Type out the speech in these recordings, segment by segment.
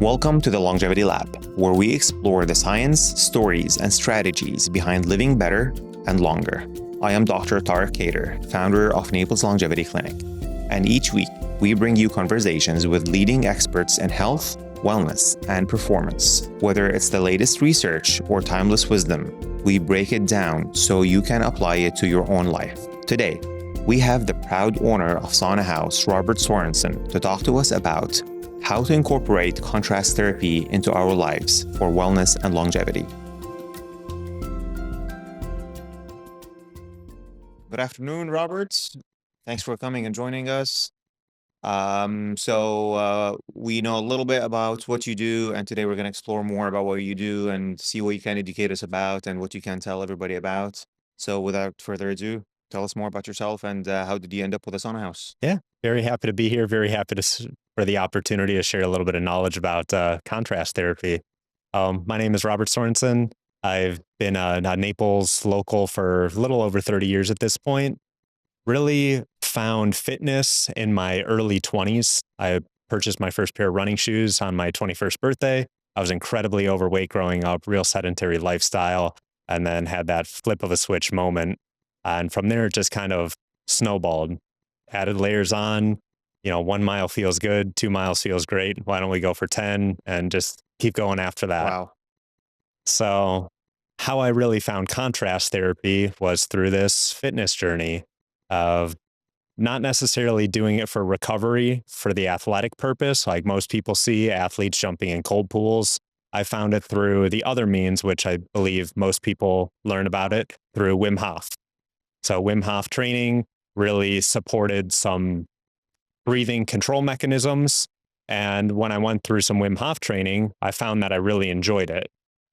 Welcome to the Longevity Lab, where we explore the science, stories, and strategies behind living better and longer. I am Dr. Tarek Kader, founder of Naples Longevity Clinic, and each week we bring you conversations with leading experts in health, wellness, and performance. Whether it's the latest research or timeless wisdom, we break it down so you can apply it to your own life. Today, we have the proud owner of Sauna House, Robert Sorenson, to talk to us about how to incorporate contrast therapy into our lives for wellness and longevity. Good afternoon, Robert. Thanks for coming and joining us. We know a little bit about what you do, and today we're going to explore more about what you do and see what you can educate us about and what you can tell everybody about. So without further ado, tell us more about yourself and how did you end up with a sauna house? Yeah, very happy to be here. Very happy for the opportunity to share a little bit of knowledge about contrast therapy. My name is Robert Sorenson. I've been a Naples local for a little over 30 years at this point. Really found fitness in my early 20s. I purchased my first pair of running shoes on my 21st birthday. I was incredibly overweight growing up, real sedentary lifestyle, and then had that flip of a switch moment. And from there, it just kind of snowballed. Added layers on, 1 mile feels good, 2 miles feels great. Why don't we go for 10 and just keep going after that? Wow. So how I really found contrast therapy was through this fitness journey of not necessarily doing it for recovery for the athletic purpose, like most people see athletes jumping in cold pools. I found it through the other means, which I believe most people learn about it through Wim Hof. So Wim Hof training really supported some breathing control mechanisms. And when I went through some Wim Hof training, I found that I really enjoyed it.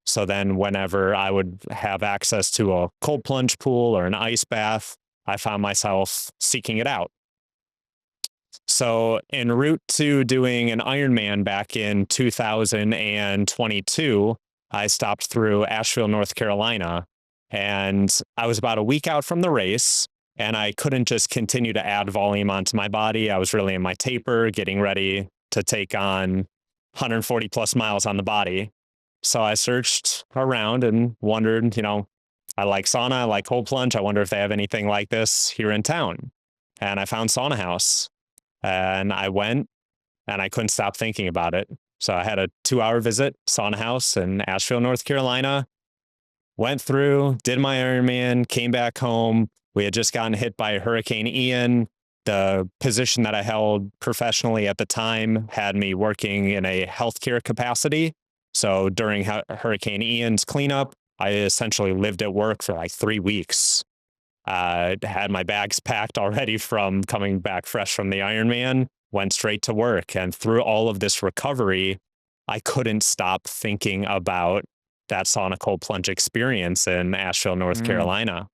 So then whenever I would have access to a cold plunge pool or an ice bath, I found myself seeking it out. So en route to doing an Ironman back in 2022, I stopped through Asheville, North Carolina, and I was about a week out from the race. And I couldn't just continue to add volume onto my body. I was really in my taper, getting ready to take on 140 plus miles on the body. So I searched around and wondered, I like sauna, I like cold plunge. I wonder if they have anything like this here in town. And I found Sauna House. And I went and I couldn't stop thinking about it. So I had a 2-hour visit, Sauna House in Asheville, North Carolina. Went through, did my Ironman, came back home. We had just gotten hit by Hurricane Ian. The position that I held professionally at the time had me working in a healthcare capacity. So during Hurricane Ian's cleanup, I essentially lived at work for like 3 weeks. I had my bags packed already from coming back fresh from the Ironman, went straight to work. And through all of this recovery, I couldn't stop thinking about that sauna cold plunge experience in Asheville, North Carolina.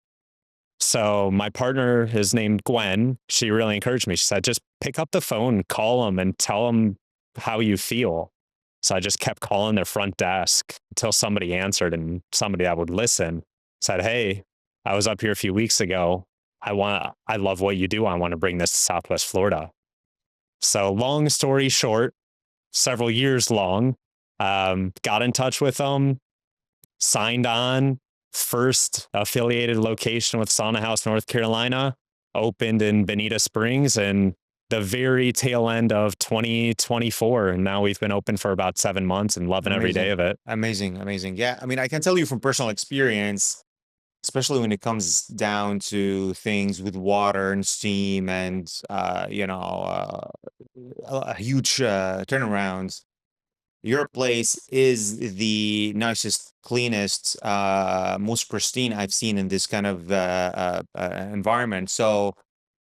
So my partner is named Gwen. She really encouraged me. She said, just pick up the phone, call them and tell them how you feel. So I just kept calling their front desk until somebody answered, and somebody that would listen said, hey, I was up here a few weeks ago. I love what you do. I want to bring this to Southwest Florida. So long story short, several years long, got in touch with them, signed on. First affiliated location with Sauna House, North Carolina, opened in Bonita Springs in the very tail end of 2024. And now we've been open for about 7 months and loving every day of it. Amazing. Yeah. I mean, I can tell you from personal experience, especially when it comes down to things with water and steam and, a huge turnaround. Your place is the nicest, cleanest, most pristine I've seen in this kind of environment. So,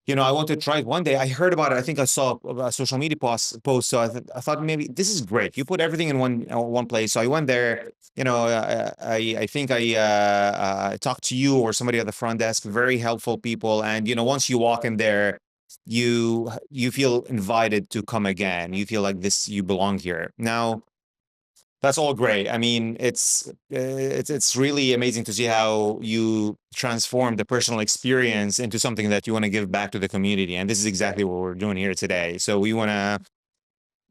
I want to try it one day. I heard about it. I think I saw a social media post. So I thought maybe this is great. You put everything in one place. So I went there. I think I talked to you or somebody at the front desk. Very helpful people. And once you walk in there, you feel invited to come again. You feel like you belong here. Now, that's all great. I mean, it's really amazing to see how you transform the personal experience into something that you want to give back to the community. And this is exactly what we're doing here today. So we want to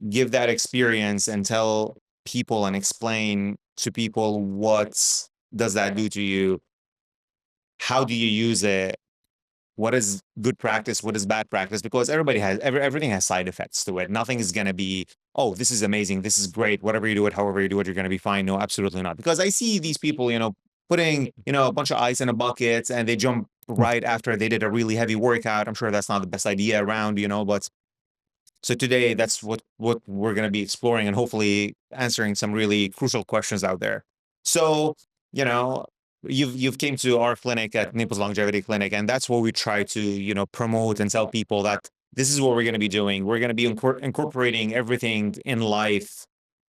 give that experience and tell people and explain to people what does that do to you, how do you use it, what is good practice, what is bad practice, because everything has side effects to it. Nothing is going to be, oh, this is amazing, this is great, whatever you do it, however you do it, you're going to be fine. No, absolutely not. Because I see these people, putting, a bunch of ice in a bucket, and they jump right after they did a really heavy workout. I'm sure that's not the best idea around, but so today that's what we're going to be exploring, and hopefully answering some really crucial questions out there. So, you know, you've came to our clinic at Naples Longevity Clinic, and that's what we try to, promote and tell people that this is what we're going to be doing. We're going to be incorporating everything in life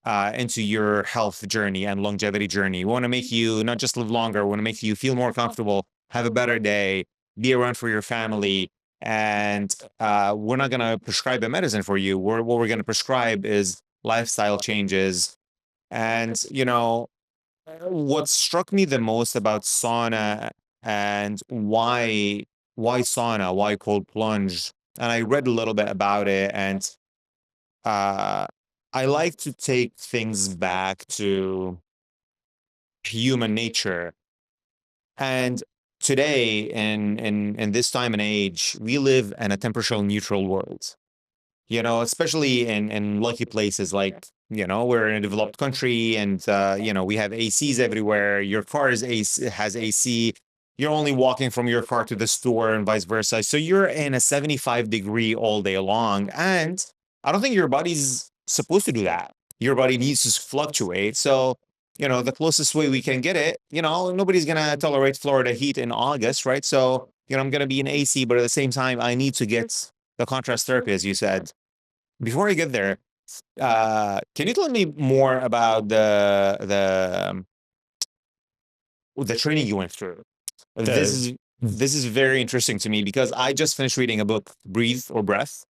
into your health journey and longevity journey. We want to make you not just live longer, we want to make you feel more comfortable, have a better day, be around for your family. And we're not going to prescribe a medicine for you. What we're going to prescribe is lifestyle changes. And, what struck me the most about sauna, and why sauna, why cold plunge, and I read a little bit about it, and uh, I like to take things back to human nature. And today, in this time and age, we live in a temperature neutral world. Especially in lucky places like, we're in a developed country, and we have ACs everywhere. Your car has AC. You're only walking from your car to the store and vice versa. So you're in a 75-degree all day long. And I don't think your body's supposed to do that. Your body needs to fluctuate. So, the closest way we can get it, nobody's going to tolerate Florida heat in August, right? So, I'm going to be in AC, but at the same time, I need to get the contrast therapy, as you said. Before I get there, can you tell me more about the training you went through? This is very interesting to me, because I just finished reading a book, Breathe or Breath,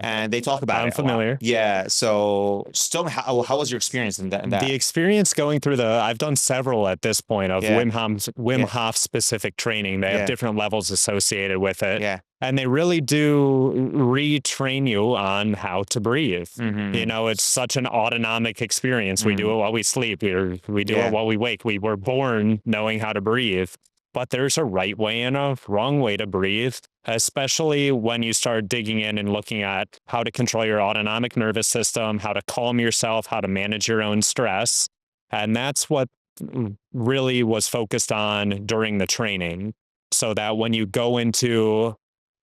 and they talk about I'm it a lot. familiar. Yeah. So, still, how was your experience in that? The experience going through I've done several at this point of Yeah. Wim Yeah. Hof specific training. They Yeah. have different levels associated with it. Yeah. And they really do retrain you on how to breathe. Mhm. It's such an autonomic experience. We do it while we sleep. We do Yeah. it while we wake. We were born knowing how to breathe. But there's a right way and a wrong way to breathe, especially when you start digging in and looking at how to control your autonomic nervous system, how to calm yourself, how to manage your own stress. And that's what really was focused on during the training, so that when you go into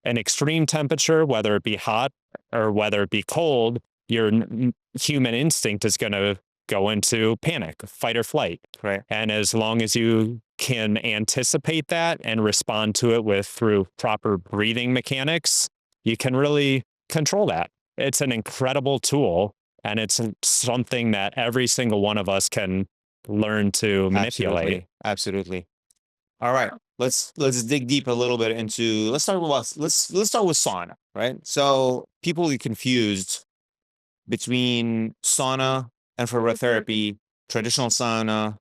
an extreme temperature, whether it be hot or whether it be cold, your human instinct is going to go into panic, fight or flight. Right. And as long as you can anticipate that and respond to it through proper breathing mechanics, you can really control that. It's an incredible tool, and it's something that every single one of us can learn to manipulate. Absolutely. All right. Let's dig deep a little bit into, let's start with sauna, right? So people get confused between sauna, infrared therapy, traditional sauna,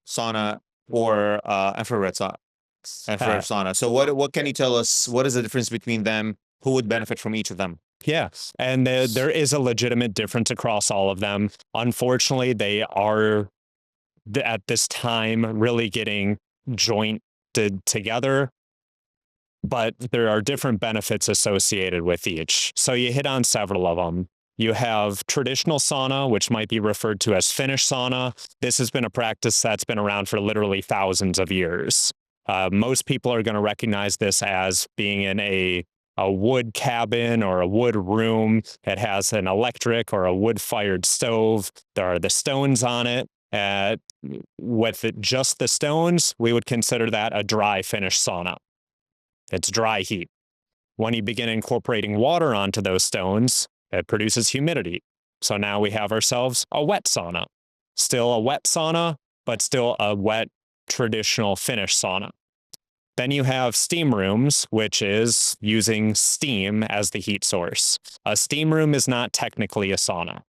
or infrared sauna. So what can you tell us? What is the difference between them? Who would benefit from each of them? Yeah. And there is a legitimate difference across all of them. Unfortunately, they are at this time really getting jointed together, but there are different benefits associated with each. So you hit on several of them. You have traditional sauna, which might be referred to as Finnish sauna. This has been a practice that's been around for literally thousands of years. Most people are going to recognize this as being in a wood cabin or a wood room. It has an electric or a wood-fired stove. There are the stones on it. With just the stones, we would consider that a dry Finnish sauna. It's dry heat. When you begin incorporating water onto those stones, it produces humidity. So now we have ourselves a wet sauna. Still a wet sauna, but still a wet traditional Finnish sauna. Then you have steam rooms, which is using steam as the heat source. A steam room is not technically a sauna.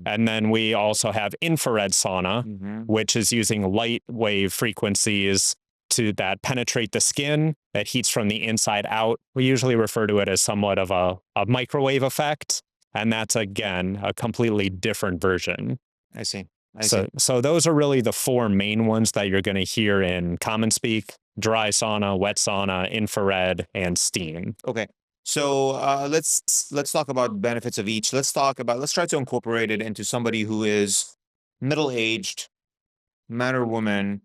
And then we also have infrared sauna, which is using light wave frequencies that penetrate the skin, that heats from the inside out. We usually refer to it as somewhat of a microwave effect. And that's, again, a completely different version. I see. I see. So those are really the four main ones that you're going to hear in common speak: dry sauna, wet sauna, infrared, and steam. Okay. So let's talk about benefits of each. Let's try to incorporate it into somebody who is middle-aged, man or woman.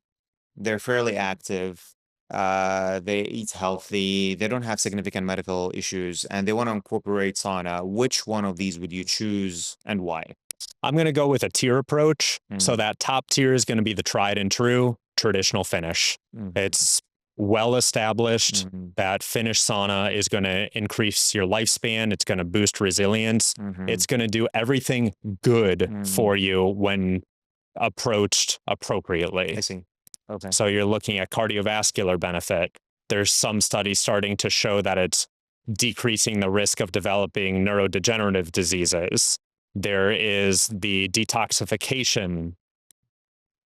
They're fairly active. They eat healthy. They don't have significant medical issues, and they want to incorporate sauna. Which one of these would you choose, and why? I'm going to go with a tier approach. So Mhm, that top tier is going to be the tried and true traditional Finnish. mhm, It's well established mhm, that Finnish sauna is going to increase your lifespan. It's going to boost resilience. mhm, It's going to do everything good mhm. for you when approached I appropriately. see. Okay. So you're looking at cardiovascular benefit. There's some studies starting to show that it's decreasing the risk of developing neurodegenerative diseases. There is the detoxification.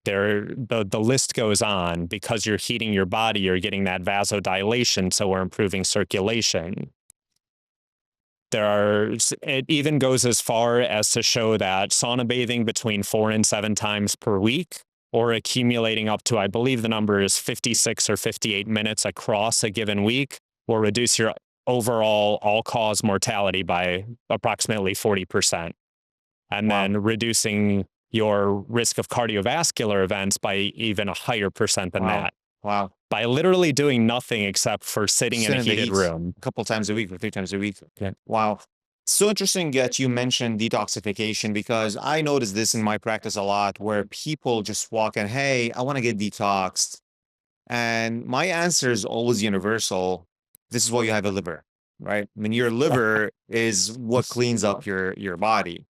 The list goes on. Because you're heating your body, you're getting that vasodilation, so we're improving circulation. It even goes as far as to show that sauna bathing between 4 and 7 times per week, or accumulating up to, I believe the number is 56 or 58 minutes across a given week, will reduce your overall all-cause mortality by approximately 40%. And Wow. then reducing your risk of cardiovascular events by even a higher percent than Wow. that, Wow. by literally doing nothing except for sitting in Sit a in the heated heat room. a couple times a week or 3 times a week. Yeah. Wow. So interesting that you mentioned detoxification because I notice this in my practice a lot where people just walk in, hey, I want to get detoxed. And my answer is always universal. This is why you have a liver, right? I mean, your liver is what cleans up your body.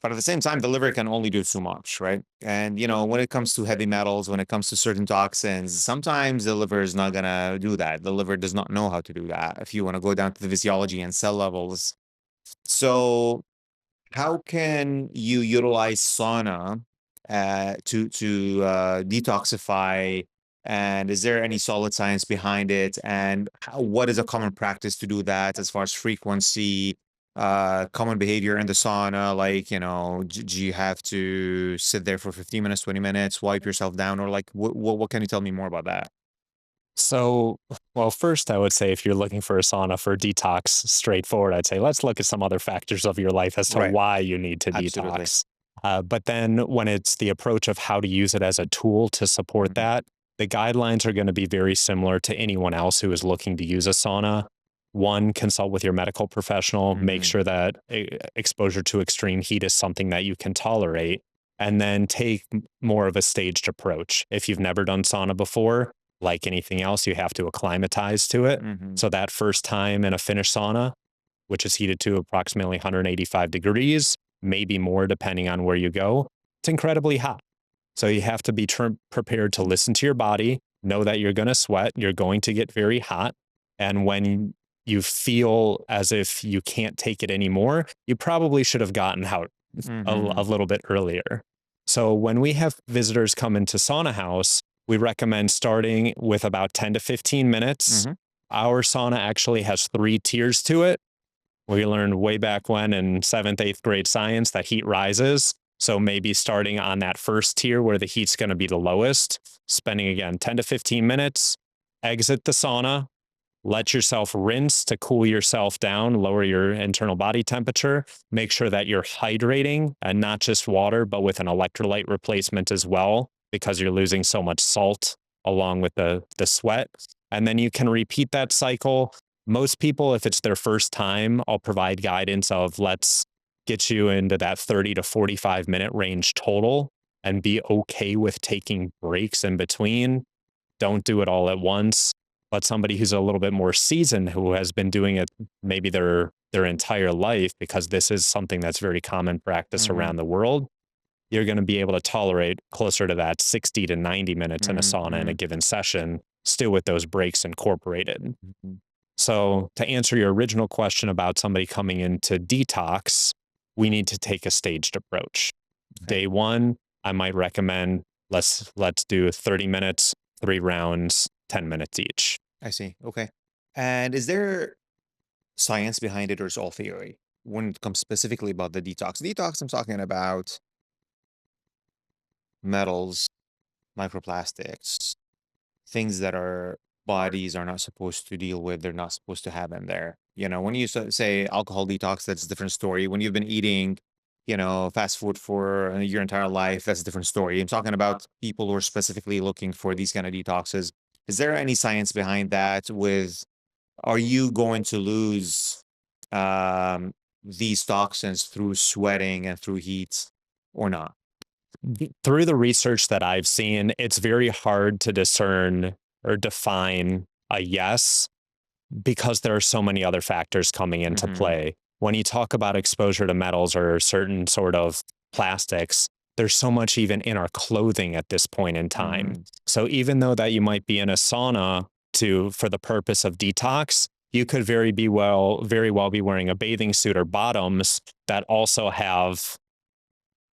But at the same time, the liver can only do so much, right? And when it comes to heavy metals, when it comes to certain toxins, sometimes the liver is not gonna do that. The liver does not know how to do that. If you want to go down to the physiology and cell levels. So how can you utilize sauna to detoxify? And is there any solid science behind it? And what is a common practice to do that as far as frequency, common behavior in the sauna? Like, do you have to sit there for 15 minutes, 20 minutes, wipe yourself down, or like, what can you tell me more about that? So, well, first, I would say if you're looking for a sauna for detox, straightforward, I'd say let's look at some other factors of your life as to Right. why you need to Absolutely. detox. But then when it's the approach of how to use it as a tool to support Mhm, that, the guidelines are going to be very similar to anyone else who is looking to use a sauna. One, consult with your medical professional, make mhm, sure that exposure to extreme heat is something that you can tolerate, and then take more of a staged approach. If you've never done sauna before, like anything else, you have to acclimatize to it. mhm, So that first time in a Finnish sauna, which is heated to approximately 185 degrees, maybe more depending on where you go, it's incredibly hot. So you have to be prepared to listen to your body, know that you're going to sweat, you're going to get very hot. And when you feel as if you can't take it anymore, you probably should have gotten out a mhm, little bit earlier. So when we have visitors come into Sauna House, we recommend starting with about 10 to 15 minutes. mhm. Our sauna actually has 3 tiers to it. We learned way back when in 7th, 8th grade science that heat rises. So maybe starting on that first tier where the heat's going to be the lowest, spending again 10 to 15 minutes, exit the sauna, let yourself rinse to cool yourself down, lower your internal body temperature. Make sure that you're hydrating and not just water, but with an electrolyte replacement as well, because you're losing so much salt along with the sweat. And then you can repeat that cycle. Most people, if it's their first time, I'll provide guidance of let's get you into that 30 to 45-minute range total and be okay with taking breaks in between. Don't do it all at once. But somebody who's a little bit more seasoned, who has been doing it maybe their entire life, because this is something that's very common practice Mhm, around the world, you're going to be able to tolerate closer to that 60 to 90 minutes in a mhm, sauna in a mhm, given session, still with those breaks incorporated. mhm. So, to answer your original question about somebody coming into detox, we need to take a staged approach. Okay, Day one, I might recommend let's do 30 minutes, 3 rounds, 10 minutes each. I see. Okay. And is there science behind it or is all theory? when it comes specifically about the detox, I'm talking about metals, microplastics, things that our bodies are not supposed to deal with, they're not supposed to have in there. When you say alcohol detox, that's a different story. When you've been eating, fast food for your entire life, that's a different story. I'm talking about people who are specifically looking for these kind of detoxes. Is there any science behind that? Are you going to lose these toxins through sweating and through heat or not? Through the research that I've seen, it's very hard to discern or define a yes because there are so many other factors coming into Mm-hmm. play. When you talk about exposure to metals or certain sort of plastics, there's so much even in our clothing at this point in time. Mm-hmm. So even though that you might be in a sauna for the purpose of detox, you could very well be wearing a bathing suit or bottoms that also have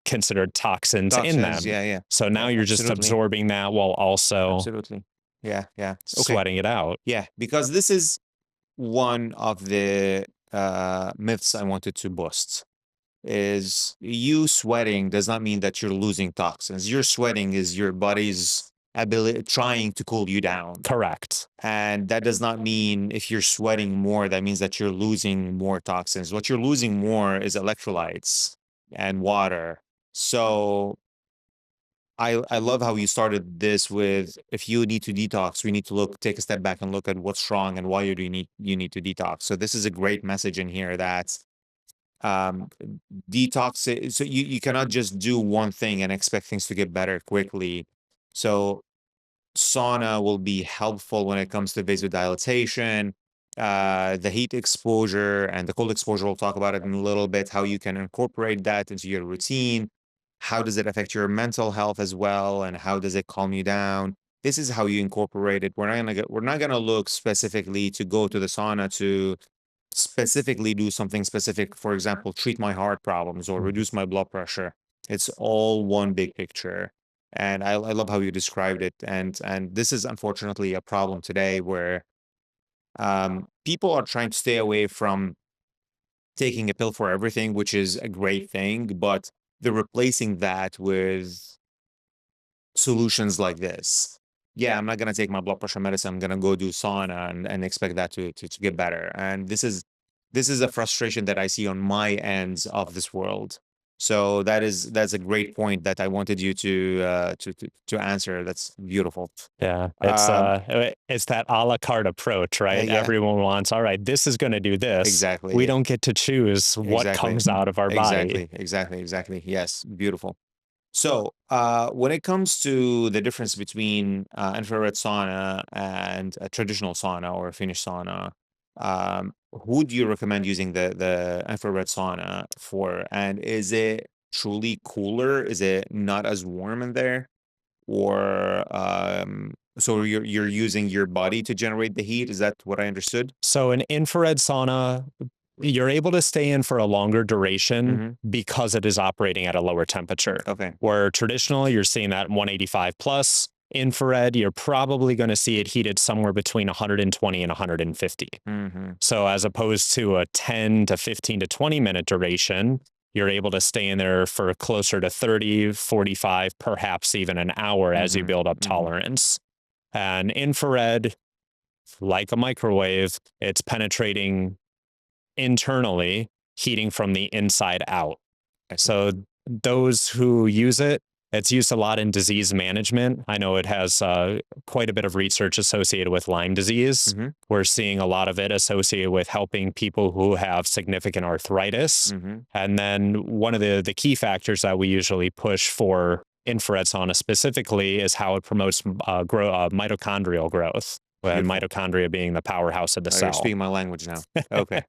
considered toxins in Toxins, them. yeah, yeah. So now you're just Absolutely. absorbing that while also Absolutely. Yeah, yeah. Okay. sweating it out. Yeah, because this is one of the myths I wanted to bust. Is you sweating does not mean that you're losing toxins. Your sweating is your body's ability trying to cool you down. Correct. And that does not mean if you're sweating more, that means that you're losing more toxins. What you're losing more is electrolytes and water. So I love how you started this with, if you need to detox, we need to take a step back and look at what's wrong and why you need to detox. So this is a great message in here that um detox so you cannot just do one thing and expect things to get better quickly. So sauna will be helpful when it comes to vasodilatation, the heat exposure and the cold exposure. We'll talk about it in a little bit, how you can incorporate that into your routine. How does it affect your mental health as well? And how does it calm you down? This is how you incorporate it. We're not gonna look specifically to go to the sauna to specifically do something specific, for example, treat my heart problems or Mhm. reduce my blood pressure. It's all one big picture. And I love how you described it. And this is unfortunately a problem today where people are trying to stay away from taking a pill for everything, which is a great thing, but they're replacing that with solutions like this. Yeah, I'm not gonna take my blood pressure medicine. I'm gonna go do sauna and expect that to get better. And this is a frustration that I see on my ends of this world. So that's a great point that I wanted you to answer. That's beautiful. Yeah, Um, it's that a la carte approach, right? yeah, Everyone wants, all right, this is going to do this. We exactly, don't get to choose what exactly, comes out of our body. exactly. Yes, beautiful. So, when it comes to the difference between infrared sauna and a traditional sauna or a Finnish sauna, who do you recommend using the infrared sauna for? And is it truly cooler? Is it not as warm in there? Or so you're using your body to generate the heat? Is that what I understood? So an infrared sauna, you're able to stay in for a longer duration Mm-hmm. because it is operating at a lower temperature. Okay. Where traditional, you're seeing that 185 plus. Infrared, you're probably going to see it heated somewhere between 120 and 150. Mm-hmm. So as opposed to a 10 to 15 to 20-minute duration, you're able to stay in there for closer to 30, 45, perhaps even an hour as you Mm-hmm. build up Mm-hmm. tolerance. And infrared, like a microwave, it's penetrating internally, heating from the inside out. I see. So those who use it, it's used a lot in disease management. I know it has quite a bit of research associated with Lyme disease. Mm-hmm. We're seeing a lot of it associated with helping people who have significant arthritis. Mm-hmm. And then one of the key factors that we usually push for infrared sauna specifically is how it promotes mitochondrial growth, and Beautiful. mitochondria being the powerhouse of the Oh, you're cell. speaking my language now. Okay.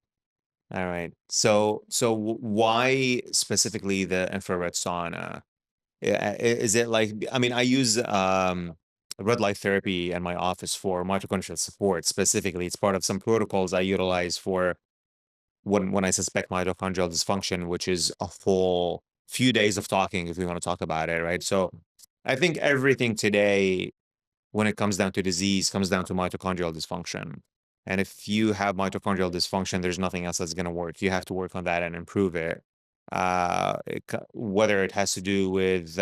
All right. So why specifically the infrared sauna? Is it like, I mean, I use red light therapy in my office for mitochondrial support specifically. It's part of some protocols I utilize for when I suspect mitochondrial dysfunction, which is a whole few days of talking if we want to talk about it, right? So I think everything today when it comes down to disease comes down to mitochondrial dysfunction. And if you have mitochondrial dysfunction, there's nothing else that's going to work. You have to work on that and improve it. Whether it has to do with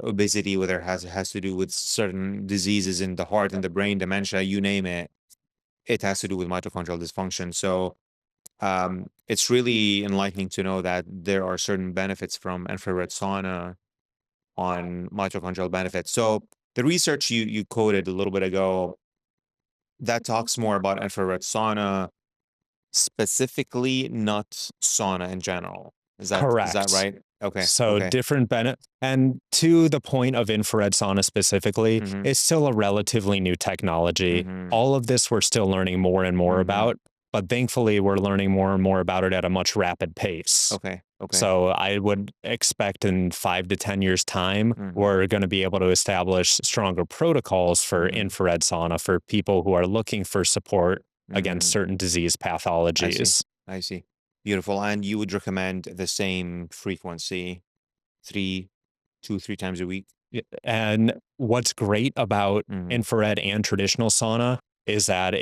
obesity, whether it has to do with certain diseases in the heart and the brain, dementia, you name it, it has to do with mitochondrial dysfunction. So it's really enlightening to know that there are certain benefits from infrared sauna on mitochondrial benefits. So the research you quoted a little bit ago, that talks more about infrared sauna specifically, not sauna in general. Is that Correct. right? Okay. So Okay. different benefit. And to the point of infrared sauna specifically, Mhm. it's still a relatively new technology. Mhm. All of this we're still learning more and more Mhm. about, but thankfully we're learning more and more about it at a much rapid pace. Okay. Okay. So I would expect in 5 to 10 years' time, Mhm. we're going to be able to establish stronger protocols for Mhm. infrared sauna for people who are looking for support against Mhm. certain disease I see. pathologies. I see. Beautiful. And you would recommend the same frequency, three, 2, 3 times a week? And what's great about Mhm. infrared and traditional sauna is that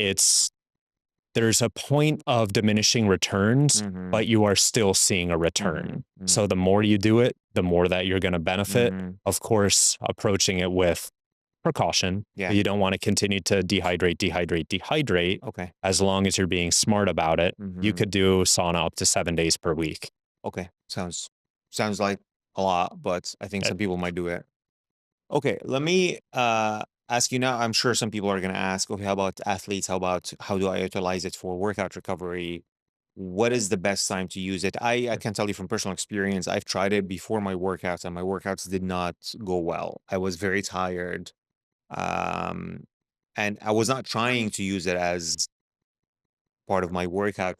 there's a point of diminishing returns, Mhm. but you are still seeing a return. Mhm. Mhm. So the more you do it, the more that you're going to benefit. Mhm. Of course, approaching it with precaution. Yeah. You don't want to continue to dehydrate. Okay. As long as you're being smart about it, you Mhm. could do sauna up to 7 days per week. Okay. Sounds like a lot, but I think Uh, some people might do it. Okay, let me ask you now. I'm sure some people are going to ask, okay, how about athletes? How do I utilize it for workout recovery? What is the best time to use it? I can tell you from personal experience, I've tried it before my workouts and my workouts did not go well. I was very tired. Um, and I was not trying to use it as part of my workout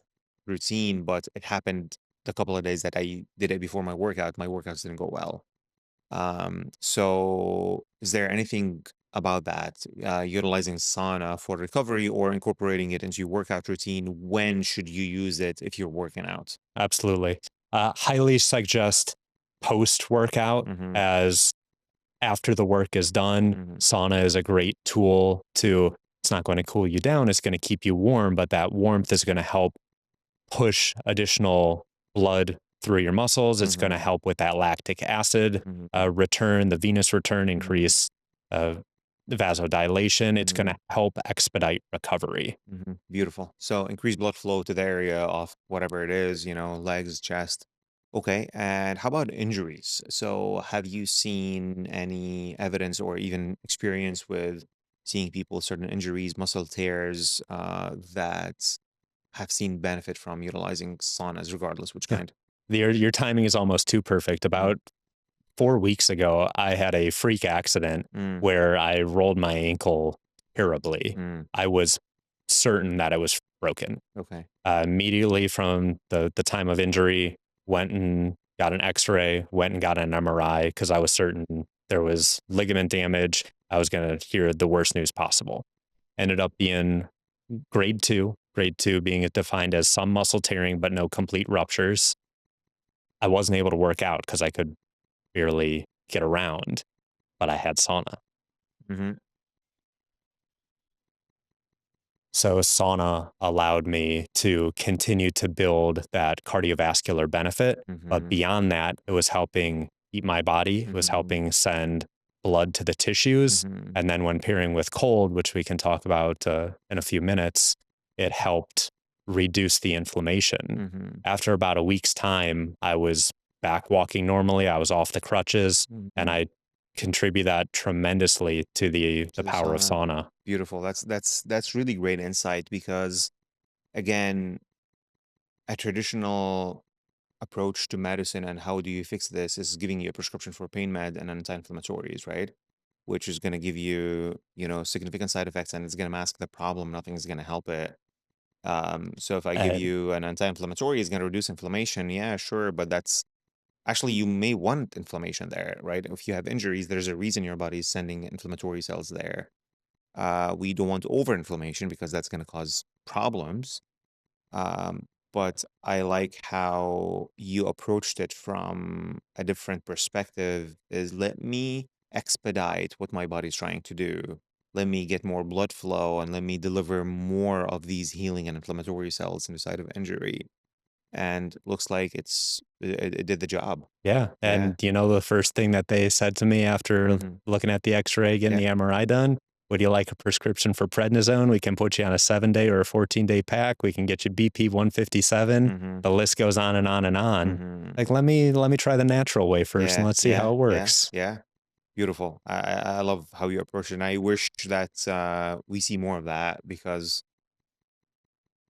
routine, but it happened the couple of days that I did it before my workout. My workouts didn't go well. So is there anything about that, utilizing sauna for recovery or incorporating it into your workout routine? When should you use it if you're working out? Absolutely. Highly suggest post workout, Mm-hmm. as after the work is done, Mm-hmm. sauna is a great tool to, it's not going to cool you down, it's going to keep you warm, but that warmth is going to help push additional blood through your muscles. It's going Mm-hmm. to help with that lactic acid Mm-hmm. return, the venous return, Mm-hmm. increase uh, the vasodilation. It's going Mm-hmm. to help expedite recovery. Mm-hmm. Beautiful. So increase blood flow to the area of whatever it is, legs, chest. Okay. And how about injuries? So have you seen any evidence or even experience with seeing people with certain injuries, muscle tears, that have seen benefit from utilizing saunas, regardless which Yeah. kind? Your timing is almost too perfect. Mm, About 4 weeks ago, I had a freak accident mm, where I rolled my ankle terribly. mm. I was certain that it was broken. Okay. Immediately from the time of injury, went and got an X-ray, went and got an MRI because I was certain there was ligament damage. I was going to hear the worst news possible. Ended up being grade two being defined as some muscle tearing, but no complete ruptures. I wasn't able to work out because I could barely get around, but I had sauna. Mm-hmm. So sauna allowed me to continue to build that cardiovascular benefit. But Mm-hmm. beyond that, it was helping heat my body. It was Mm-hmm. helping send blood to the tissues. Mm-hmm. And then when pairing with cold, which we can talk about in a few minutes, it helped reduce the inflammation. Mm-hmm. After about a week's time, I was back walking normally. I was off the crutches, and Mm-hmm. I contribute that tremendously to the To the power of sauna. sauna. Beautiful. That's really great insight because again, a traditional approach to medicine and how do you fix this is giving you a prescription for pain med and anti-inflammatories, right? Which is going to give you, significant side effects and it's going to mask the problem. Nothing's going to help it. So if I give And you an anti-inflammatory, it's going to reduce inflammation. Yeah, sure, but that's actually you may want inflammation there, right? If you have injuries, there's a reason your body is sending inflammatory cells there. We don't want overinflammation because that's going to cause problems. But I like how you approached it from a different perspective is let me expedite what my body's trying to do. let me get more blood flow and let me deliver more of these healing and inflammatory cells in the site of injury. And looks like it did the job. Yeah, Yeah. and the first thing that they said to me after Hmm. looking at the X-ray, getting Yeah. the MRI done, "Would you like a prescription for prednisone? We can put you on a 7-day or a 14-day pack. We can get you BP 157." Hmm. The list goes on and on and on. Hmm. Like, let me try the natural way first, and Yeah. let's see Yeah. how it Yeah. works. Yeah. Beautiful. I love how you approach it. And I wish that we see more of that because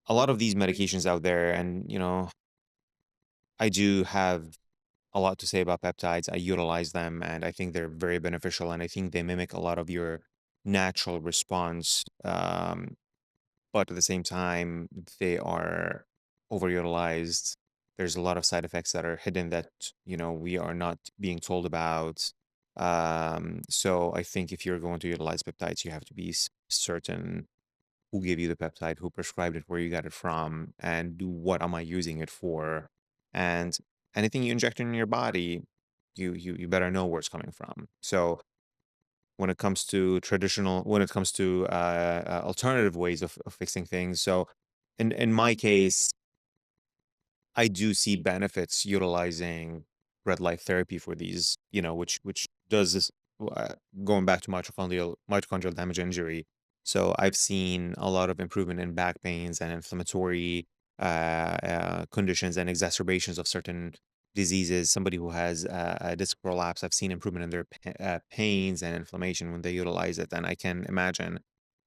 a lot of these medications out there, and I do have a lot to say about peptides. I utilize them and I think they're very beneficial. And I think they mimic a lot of your natural response. But at the same time, they are overutilized. There's a lot of side effects that are hidden that, we are not being told about. So I think if you're going to utilize peptides, you have to be certain who gave you the peptide, who prescribed it, where you got it from, and what am I using it for? And anything you inject in your body, you better know where it's coming from. So when it comes to alternative ways of fixing things. So in my case, I do see benefits utilizing red light therapy for these, which does this uh, going back to mitochondrial damage injury. So I've seen a lot of improvement in back pains and inflammatory conditions and exacerbations of certain diseases. Somebody who has a disc prolapse, I've seen improvement in their pains and inflammation when they utilize it, and I can imagine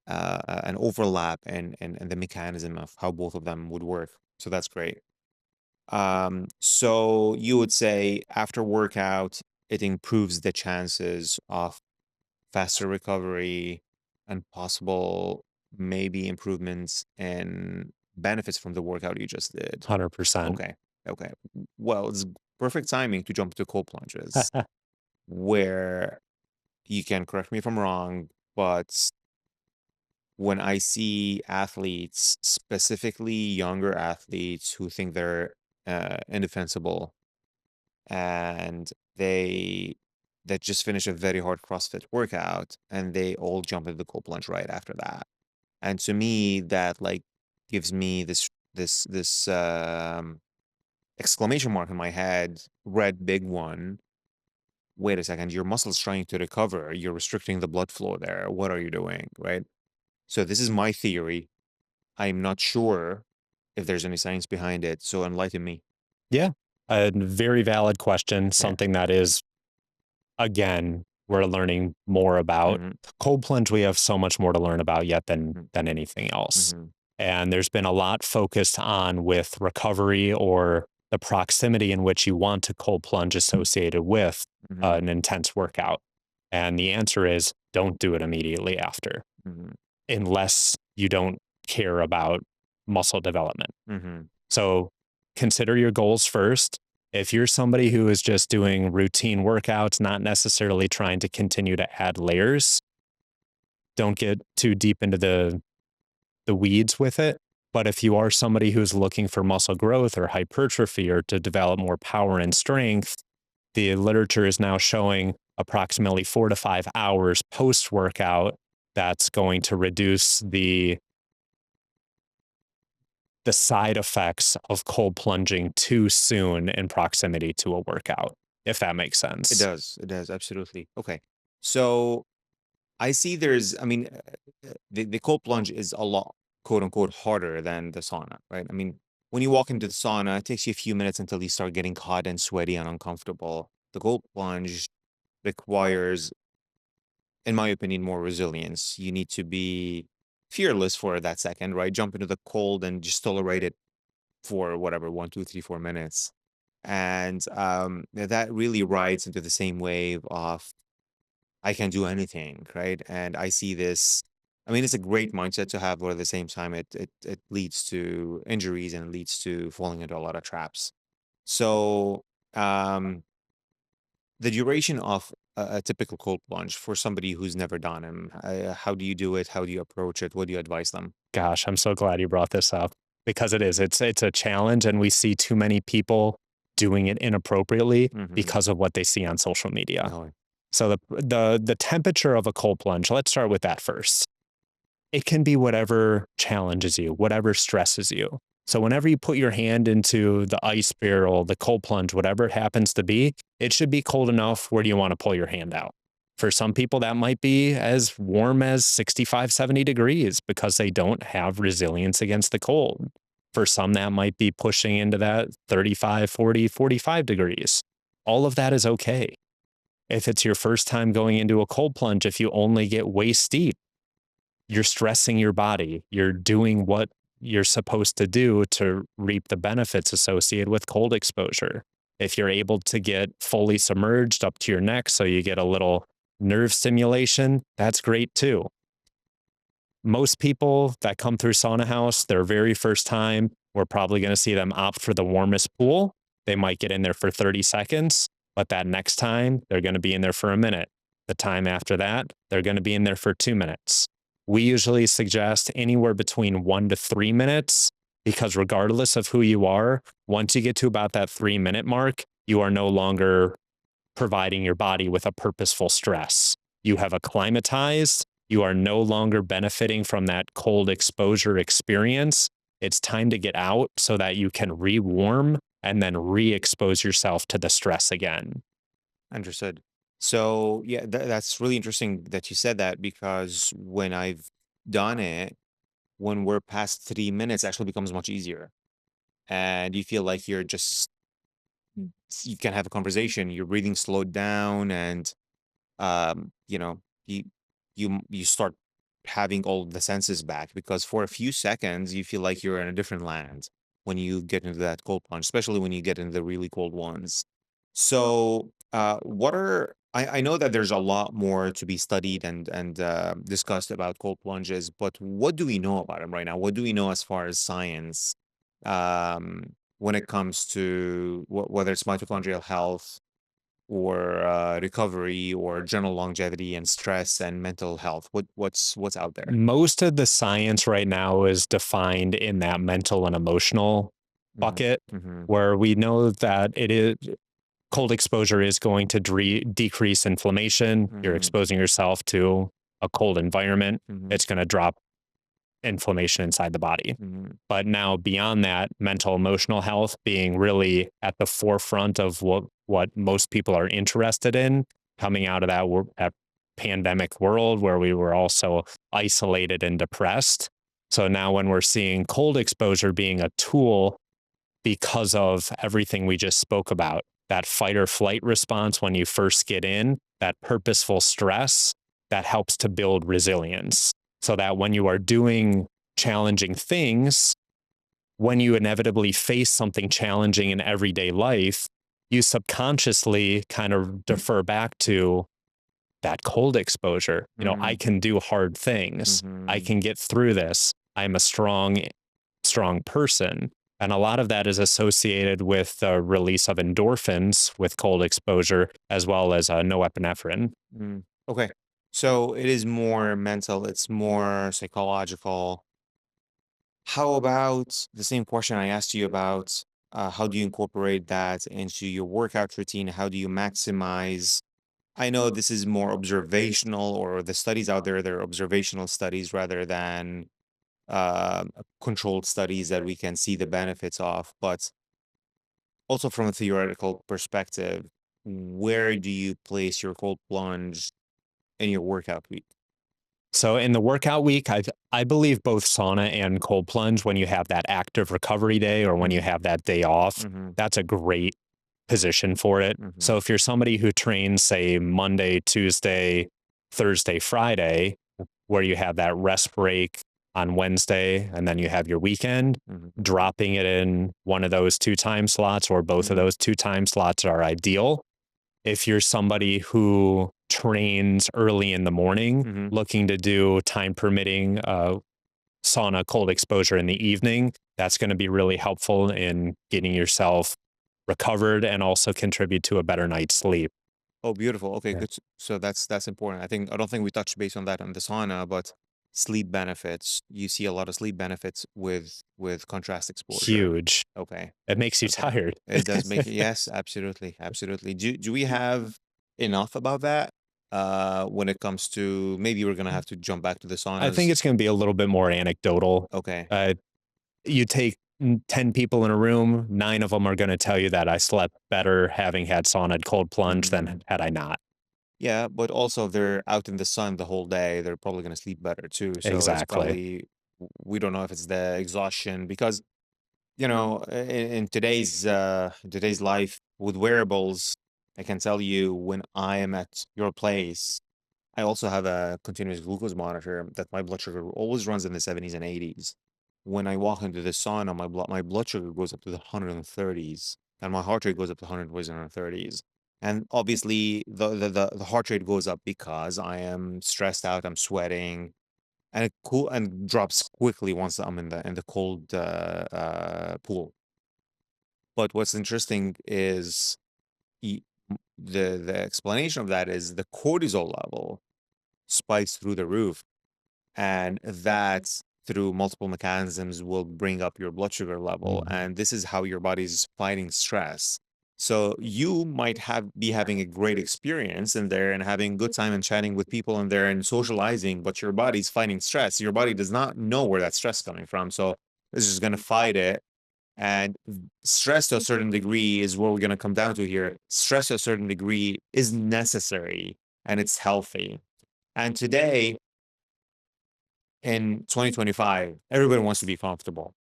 an overlap and the mechanism of how both of them would work. So that's great. So you would say after workout, it improves the chances of faster recovery and possible maybe improvements in benefits from the workout you just did. 100%. Okay. Okay. Well, it's perfect timing to jump to cold plunges where you can correct me if I'm wrong, but when I see athletes, specifically younger athletes who think they're indefensible and they that just finish a very hard CrossFit workout and they all jump into the cold plunge right after that. And to me, that like gives me this exclamation mark in my head, red big one. Wait a second, your muscle's trying to recover. You're restricting the blood flow there. What are you doing? Right. So this is my theory. I'm not sure if there's any science behind it. So enlighten me. Yeah, a very valid question, Yeah. something that is, again, we're learning more about. Mm-hmm. Cold plunge, we have so much more to learn about yet than Mm-hmm. anything else. Mm-hmm. And there's been a lot focused on with recovery or the proximity in which you want to cold plunge associated with Mm-hmm. an intense workout. And the answer is don't do it immediately after, Mm-hmm. unless you don't care about muscle development. Mm-hmm. So consider your goals first. If you're somebody who is just doing routine workouts, not necessarily trying to continue to add layers, don't get too deep into the weeds with it. But if you are somebody who's looking for muscle growth or hypertrophy or to develop more power and strength, the literature is now showing approximately 4 to 5 hours post workout that's going to reduce the side effects of cold plunging too soon in proximity to a workout, if that makes It sense. does. It does. Absolutely. Okay. So I see I mean, the cold plunge is a lot, quote unquote, harder than the sauna, right? I mean, when you walk into the sauna, it takes you a few minutes until you start getting hot and sweaty and uncomfortable. The cold plunge requires, in my opinion, more resilience. You need to be fearless for that second, right? Jump into the cold and just tolerate it for whatever, 1, 2, 3, 4 minutes. And that really rides into the same wave of I can do anything, right? And I see this. I mean, it's a great mindset to have, but at the same time, it leads to injuries and it leads to falling into a lot of traps. So, um, the duration of a typical cold plunge for somebody who's never done them, how do you do it? How do you approach it? What do you advise them? Gosh, I'm so glad you brought this up because it is. It's a challenge, and we see too many people doing it inappropriately Hmm. because of what they see on social media. No. So the temperature of a cold plunge, let's start with that first. It can be whatever challenges you, whatever stresses you. So whenever you put your hand into the ice barrel, the cold plunge, whatever it happens to be, it should be cold enough where do you want to pull your hand out. For some people, that might be as warm as 65, 70 degrees because they don't have resilience against the cold. For some, that might be pushing into that 35, 40, 45 degrees. All of that is okay. If it's your first time going into a cold plunge, if you only get waist deep, you're stressing your body. You're doing what you're supposed to do to reap the benefits associated with cold exposure. If you're able to get fully submerged up to your neck so you get a little nerve stimulation, that's great too. Most people that come through Sauna House, their very first time, we're probably going to see them opt for the warmest pool. They might get in there for 30 seconds, but that next time, they're going to be in there for a minute. The time after that, they're going to be in there for 2 minutes. We usually suggest anywhere between 1 to 3 minutes because, regardless of who you are, once you get to about that 3 minute mark, you are no longer providing your body with a purposeful stress. You have acclimatized. You are no longer benefiting from that cold exposure experience. It's time to get out so that you can re-warm and then re-expose yourself to the stress again. Understood. So yeah, that's really interesting that you said that because when I've done it, when we're past 3 minutes, actually becomes much easier, and you feel like you're just you can have a conversation. Your breathing slowed down, and you know, you start having all the senses back because for a few seconds you feel like you're in a different land when you get into that cold plunge, especially when you get into the really cold ones. So, what are I know that there's a lot more to be studied and discussed about cold plunges, but what do we know about them right now? What do we know as far as science when it comes to whether it's mitochondrial health or recovery or general longevity and stress and mental health? What's out there? Most of the science right now is defined in that mental and emotional Hmm. bucket, Hmm. where we know that it is cold exposure is going to decrease inflammation. You're Hmm. exposing yourself to a cold environment. Hmm. It's going to drop inflammation inside the body. Hmm. But now beyond that, mental emotional health being really at the forefront of what most people are interested in coming out of that pandemic world where we were also isolated and depressed. So now when we're seeing cold exposure being a tool because of everything we just spoke about, that fight or flight response when you first get in, that purposeful stress that helps to build resilience so that when you are doing challenging things, when you inevitably face something challenging in everyday life, you subconsciously kind of defer back to that cold exposure. I Hmm. can do hard things. I Hmm. can get through this. I'm a strong person. And a lot of that is associated with the release of endorphins with cold exposure, as well as norepinephrine. Mm. Okay. So it is more mental, it's more psychological. How about the same question I asked you about how do you incorporate that into your workout routine? How do you maximize? I know this is more observational, or the studies out there, they're observational studies rather than controlled studies that we can see the benefits of. But also from a theoretical perspective, where do you place your cold plunge in your workout week? So in the workout week, I believe both sauna and cold plunge, when you have that active recovery day or when you Mhm, have that day off, mhm, that's a great position for it. mhm, So if you're somebody who trains, say, Monday, Tuesday, Thursday, Friday, where you have that rest break on Wednesday and then you have your weekend, mhm, dropping it in one of those two time slots or both of mhm, those two time slots are ideal. If you're somebody who trains early in the morning, mhm. looking to do time permitting sauna cold exposure in the evening, that's going to be really helpful in getting yourself recovered and also contribute to a better night's sleep. Oh, beautiful. Okay, Yeah. good. So that's important. I don't think we touched base on that on the sauna, but sleep benefits. You see a lot of sleep benefits with contrast exposure. Huge. Okay. It makes you Okay. tired. It does make it, yes, absolutely, absolutely. Do we have enough about that? when it comes to maybe we're gonna have to jump back to the I think saunas. it's going to be a little bit more anecdotal. Okay. Uh, you take 10 people in a room, 9 of them are going to tell you that I slept better having had sauna cold plunge Mhm. than had I not. Yeah, but also if they're out in the sun the whole day, they're probably gonna sleep better too. So it's Exactly. probably we don't know if it's the exhaustion because in today's life with wearables, I can tell you when I am at your place, I also have a continuous glucose monitor that my blood sugar always runs in the 70s and 80s. When I walk into the sauna, my blood sugar goes up to the 130s, and my heart rate goes up to 120s and 130s. And obviously, the heart rate goes up because I am stressed out, I'm sweating, and it cool and drops quickly once I'm in the cold pool. But what's interesting is e- the explanation of that is the cortisol level spikes through the roof, and that through multiple mechanisms will bring up your blood sugar level, Mhm. and this is how your body's fighting stress. So you might be having a great experience in there and having good time and chatting with people in there and socializing, but your body's fighting stress. Your body does not know where that stress is coming from, so this is going to fight it. And stress to a certain degree is what we're going to come down to here. Stress to a certain degree is necessary and it's healthy. And today, in 2025, everybody wants to be comfortable.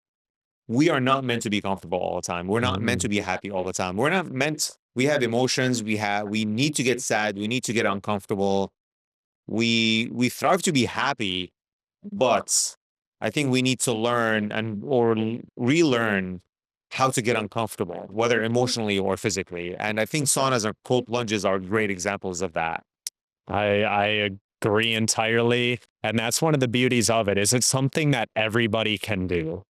We are not meant to be comfortable all the time. We're not meant to Mm. be happy all the time. We're not meant, we have emotions, we need to get sad, we need to get uncomfortable. We thrive to be happy, but I think we need to learn or relearn how to get uncomfortable, whether emotionally or physically. And I think saunas and cold plunges are great examples of that. I agree entirely, and that's one of the beauties of it. Is it's something that everybody can do.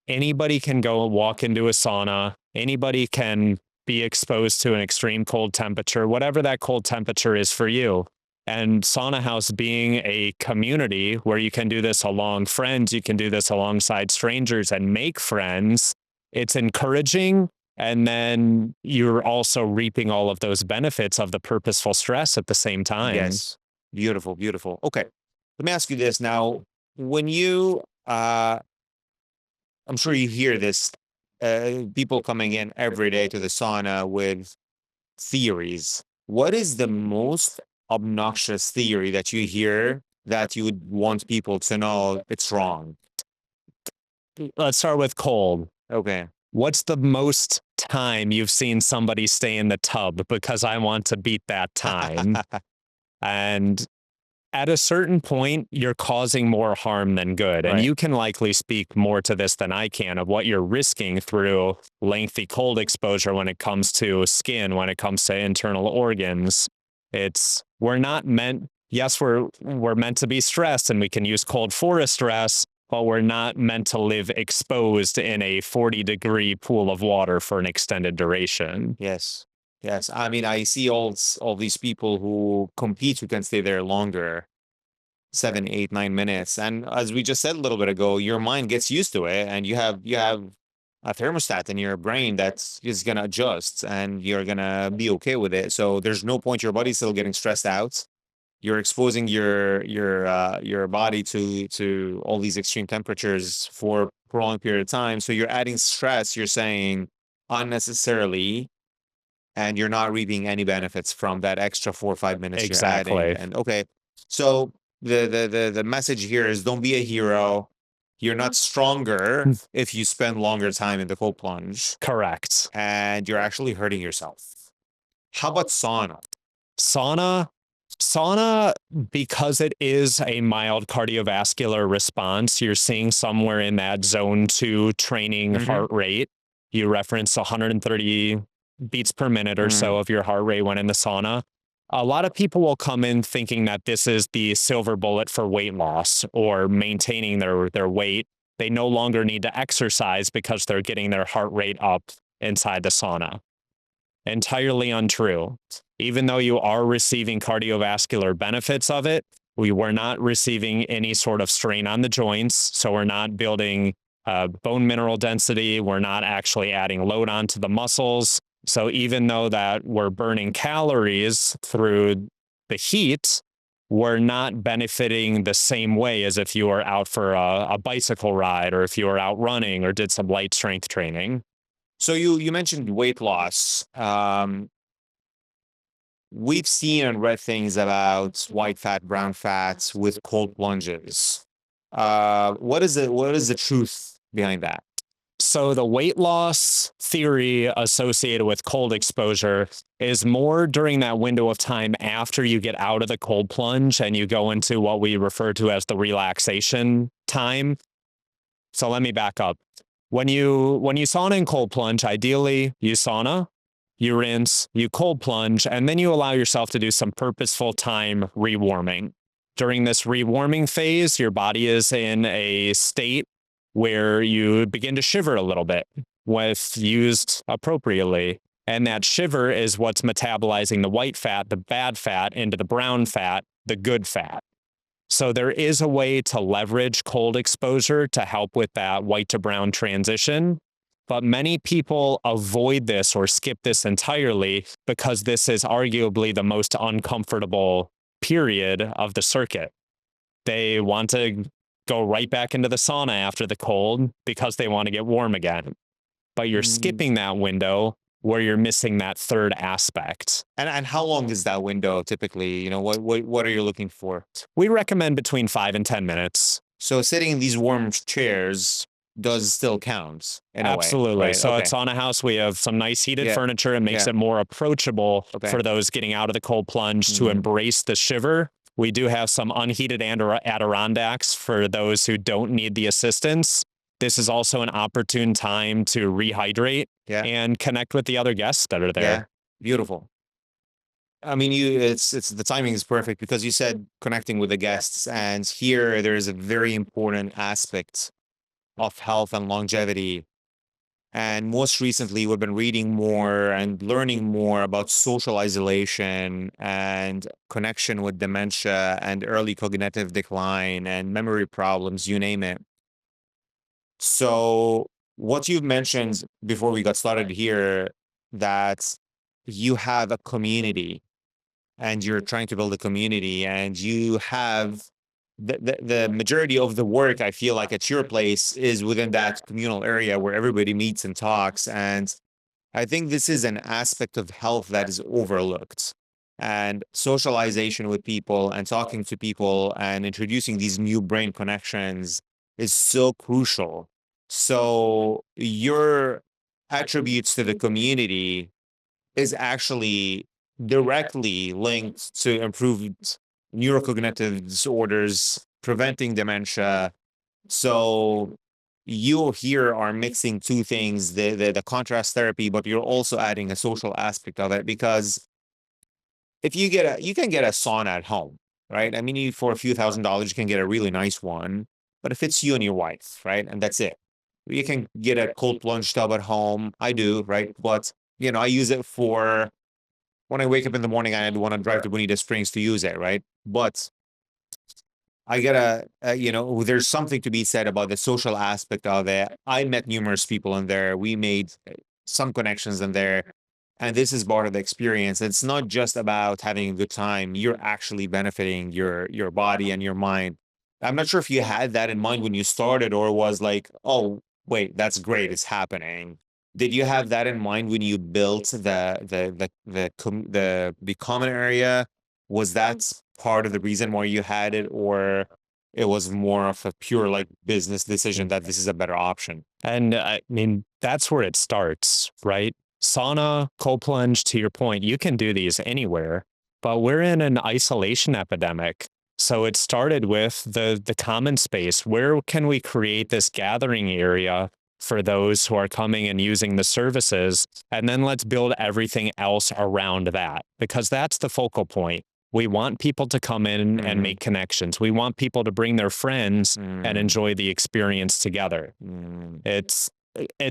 Anybody can go walk into a sauna. Anybody can be exposed to an extreme cold temperature, whatever that cold temperature is for you. And Sauna House being a community where you can do this along friends, you can do this alongside strangers and make friends. It's encouraging. And then you're also reaping all of those benefits of the purposeful stress at the same time. Yes. Beautiful, beautiful. Okay. Let me ask you this now. When I'm sure you hear this, people coming in every day to the sauna with theories. What is the most obnoxious theory that you hear that you would want people to know it's wrong? Let's start with cold. Okay. What's the most time you've seen somebody stay in the tub? Because I want to beat that time. And at a certain point, you're causing more harm than good. And Right. you can likely speak more to this than I can of what you're risking through lengthy cold exposure when it comes to skin, when it comes to internal organs. We're not meant, yes, we're meant to be stressed and we can use cold for stress, but we're not meant to live exposed in a 40-degree pool of water for an extended duration. Yes. Yes. I mean, I see all these people who compete who can stay there longer, 7, 8, 9 minutes. And as we just said a little bit ago, your mind gets used to it, and you have a thermostat in your brain that's just gonna adjust, and you're gonna be okay with it. So there's no point. Your body's still getting stressed out. You're exposing your body to all these extreme temperatures for a prolonged period of time. So you're adding stress. You're saying unnecessarily, and you're not reaping any benefits from that extra 4 or 5 minutes you're adding. Exactly. And okay, so the message here is don't be a hero. You're not stronger if you spend longer time in the cold plunge, Correct. and you're actually hurting yourself. How about sauna? Sauna, sauna, because it is a mild cardiovascular response, you're seeing somewhere in that zone 2 training Mm-hmm. heart rate. You reference 130 beats per minute or Mm, so of your heart rate when in the sauna. A lot of people will come in thinking that this is the silver bullet for weight loss or maintaining their weight. They no longer need to exercise because they're getting their heart rate up inside the sauna. Entirely untrue. Even though you are receiving cardiovascular benefits of it, we were not receiving any sort of strain on the joints. So we're not building bone mineral density. We're not actually adding load onto the muscles. So even though that we're burning calories through the heat, we're not benefiting the same way as if you were out for a bicycle ride or if you were out running or did some light strength training. So you mentioned weight loss. We've seen and read things about white fat, brown fats with cold plunges. What is the truth behind that? So the weight loss theory associated with cold exposure is more during that window of time after you get out of the cold plunge and you go into what we refer to as the relaxation time. So let me back up. When you sauna and cold plunge, ideally you sauna, you rinse, you cold plunge, and then you allow yourself to do some purposeful time rewarming. During this rewarming phase, your body is in a state where you begin to shiver a little bit with used appropriately. And that shiver is what's metabolizing the white fat, the bad fat, into the brown fat, the good fat. So there is a way to leverage cold exposure to help with that white to brown transition. But many people avoid this or skip this entirely because this is arguably the most uncomfortable period of the circuit. They want to go right back into the sauna after the cold because they want to get warm again. But you're skipping that window where you're missing that third aspect. And how long is that window typically? What are you looking for? We recommend between 5 and 10 minutes. So sitting in these warm chairs does still count in a way. Absolutely. Right? So Okay. at Sauna House, we have some nice heated Yeah. furniture. It makes Yeah. it more approachable Okay. for those getting out of the cold plunge to Mhm. embrace the shiver. We do have some unheated Adirondacks for those who don't need the assistance. This is also an opportune time to rehydrate Yeah. and connect with the other guests that are there. Yeah. Beautiful. I mean, it's the timing is perfect because you said connecting with the guests, and here there is a very important aspect of health and longevity. And most recently, we've been reading more and learning more about social isolation and connection with dementia and early cognitive decline and memory problems, you name it. So, what you've mentioned before we got started here, that you have a community and you're trying to build a community and you have the majority of the work I feel like at your place is within that communal area where everybody meets and talks. And I think this is an aspect of health that is overlooked. And socialization with people and talking to people and introducing these new brain connections is so crucial. So your attributes to the community is actually directly linked to improved neurocognitive disorders, preventing dementia. So you here are mixing two things, the contrast therapy, but you're also adding a social aspect of it because if you can get a sauna at home, right? I mean, for a few $1,000s, you can get a really nice one, but if it's you and your wife, right? And that's it. You can get a cold plunge tub at home. I do, right? But I use it for when I wake up in the morning and I want to drive to Bonita Springs to use it, right? But I gotta, there's something to be said about the social aspect of it. I met numerous people in there. We made some connections in there. And this is part of the experience. It's not just about having a good time. You're actually benefiting your body and your mind. I'm not sure if you had that in mind when you started or was like, oh, wait, that's great. It's happening. Did you have that in mind when you built the common area? Was that part of the reason why you had it, or it was more of a pure like business decision that this is a better option? And I mean, that's where it starts, right? Sauna, cold plunge, to your point, you can do these anywhere, but we're in an isolation epidemic. So it started with the common space. Where can we create this gathering area for those who are coming and using the services? And then let's build everything else around that, because that's the focal point. We want people to come in and make connections. We want people to bring their friends and enjoy the experience together. It's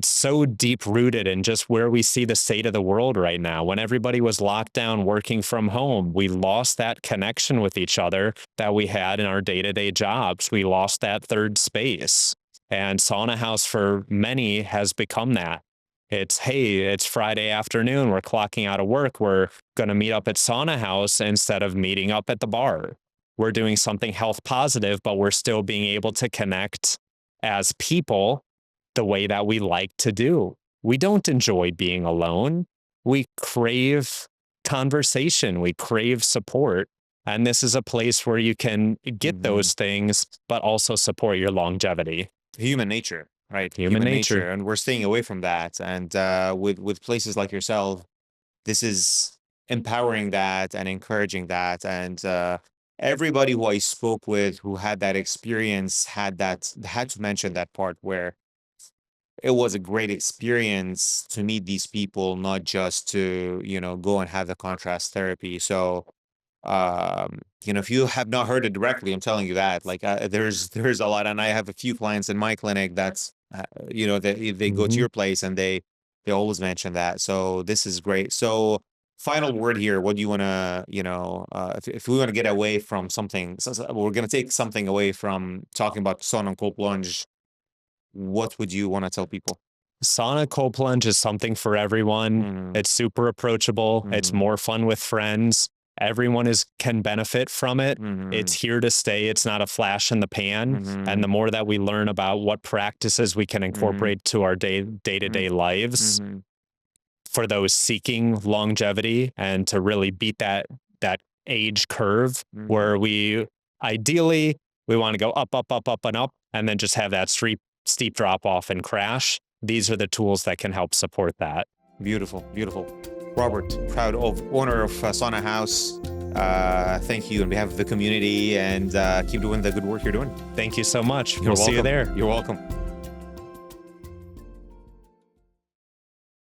so deep rooted in just where we see the state of the world right now. When everybody was locked down working from home, we lost that connection with each other that we had in our day-to-day jobs. We lost that third space. And Sauna House for many has become that. It's, hey, it's Friday afternoon. We're clocking out of work. We're going to meet up at Sauna House instead of meeting up at the bar. We're doing something health positive, but we're still being able to connect as people the way that we like to do. We don't enjoy being alone. We crave conversation. We crave support. And this is a place where you can get those things, but also support your longevity. Human nature, right? Human nature. And we're staying away from that. And with places like yourself, this is empowering that and encouraging that. And everybody who I spoke with who had that experience had to mention that part where it was a great experience to meet these people, not just to, go and have the contrast therapy. So, if you have not heard it directly, I'm telling you that, like, there's a lot, and I have a few clients in my clinic that's, they go to your place and they always mention that. So this is great. So final word here. What do you want to, if we want to get away from something, we're going to take something away from talking about sauna and cold plunge. What would you want to tell people? Sauna cold plunge is something for everyone. It's super approachable. It's more fun with friends. Everyone can benefit from it. It's here to stay. It's not a flash in the pan. And the more that we learn about what practices we can incorporate to our day-to-day lives for those seeking longevity and to really beat that age curve where we ideally want to go up, up, up, up, and up, and then just have that steep drop off and crash. These are the tools that can help support that. Beautiful, beautiful. Robert, proud owner of Sauna House. Thank you on behalf of the community, and keep doing the good work you're doing. Thank you so much. We'll see you there. You're welcome.